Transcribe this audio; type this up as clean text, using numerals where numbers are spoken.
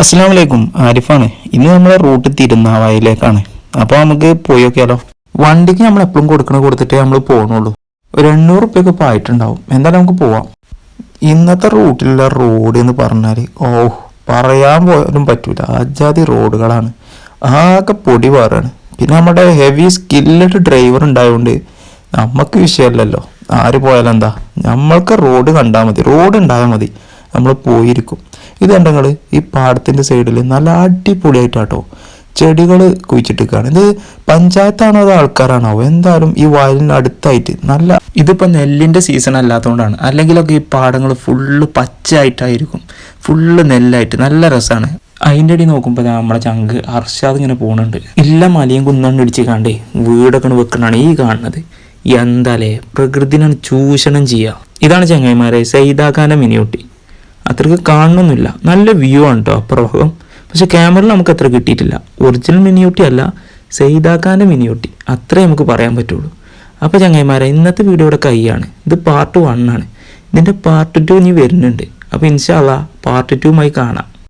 അസ്സലാമു അലൈക്കും, ആരിഫാണ്. ഇന്ന് നമ്മളെ റൂട്ട് തിരുനാവായിലേക്കാണ്. അപ്പോൾ നമുക്ക് പോയി നോക്കിയാലോ. വണ്ടിക്ക് നമ്മൾ എപ്പോഴും കൊടുത്തിട്ടേ നമ്മൾ പോകണുള്ളൂ. ഒരു 800 റുപ്യൊക്കെ ഇപ്പോൾ ആയിട്ടുണ്ടാവും. എന്തായാലും നമുക്ക് പോവാം. ഇന്നത്തെ റൂട്ടിലുള്ള റോഡ് എന്ന് പറഞ്ഞാൽ പറയാൻ പോലും പറ്റൂല. അജാതി റോഡുകളാണ്. ആകെ പൊടി പാറാണ്. പിന്നെ നമ്മുടെ ഹെവി സ്കില്ലഡ് ഡ്രൈവർ ഉണ്ടായതുകൊണ്ട് നമുക്ക് വിഷയമല്ലല്ലോ. ആര് പോയാലും എന്താ, നമ്മൾക്ക് റോഡ് കണ്ടാൽ മതി, റോഡ് ഉണ്ടായാൽ മതി, നമ്മൾ പോയിരിക്കും. ഇത് കണ്ടങ്ങൾ ഈ പാടത്തിൻ്റെ സൈഡിൽ നല്ല അടിപൊളിയായിട്ടാട്ടോ ചെടികൾ കുഴിച്ചിട്ടിരിക്കുകയാണ്. ഇത് പഞ്ചായത്താണോ അതോ ആൾക്കാരാണോ എന്തായാലും ഈ വയലിന് അടുത്തായിട്ട് നല്ല, ഇതിപ്പോൾ നെല്ലിൻ്റെ സീസൺ അല്ലാത്തതുകൊണ്ടാണ്. അല്ലെങ്കിലൊക്കെ ഈ പാടങ്ങൾ ഫുള്ള് പച്ചയായിട്ടായിരിക്കും, ഫുള്ള് നെല്ലായിട്ട് നല്ല രസമാണ്. അതിൻ്റെ അടി നോക്കുമ്പോൾ നമ്മളെ ചങ്ക് അർഷാദ് ഇങ്ങനെ പോകുന്നുണ്ട്. ഇല്ല മലയും കുന്നണ്ട് ഇടിച്ച് കാണ്ടേ വീടൊക്കെ വെക്കണതാണ് ഈ കാണുന്നത്. എന്താലേ പ്രകൃതിനാണ് ചൂഷണം ചെയ്യുക. ഇതാണ് ചങ്ങായിമാരെ സൈദാഖാൻ്റെ മിനിയൂട്ടി. അത്രയ്ക്ക് കാണണമെന്നില്ല, നല്ല വ്യൂ ആണ് കേട്ടോ അപ്പുറം. പക്ഷെ ക്യാമറയിൽ നമുക്ക് അത്ര കിട്ടിയിട്ടില്ല. ഒറിജിനൽ മിനിയൂട്ടി അല്ല, സൈദാഖാൻ്റെ മിനിയൂട്ടി, അത്രേ നമുക്ക് പറയാൻ പറ്റുള്ളൂ. അപ്പോൾ ചങ്ങായിമാരെ ഇന്നത്തെ വീഡിയോയുടെ കൈയാണ്. ഇത് പാർട്ട് 1 ആണ്. ഇതിൻ്റെ പാർട്ട് 2 ഇനി വരുന്നുണ്ട്. അപ്പോൾ ഇൻഷാ അല്ലാഹ് പാർട്ട് 2മായി കാണാം.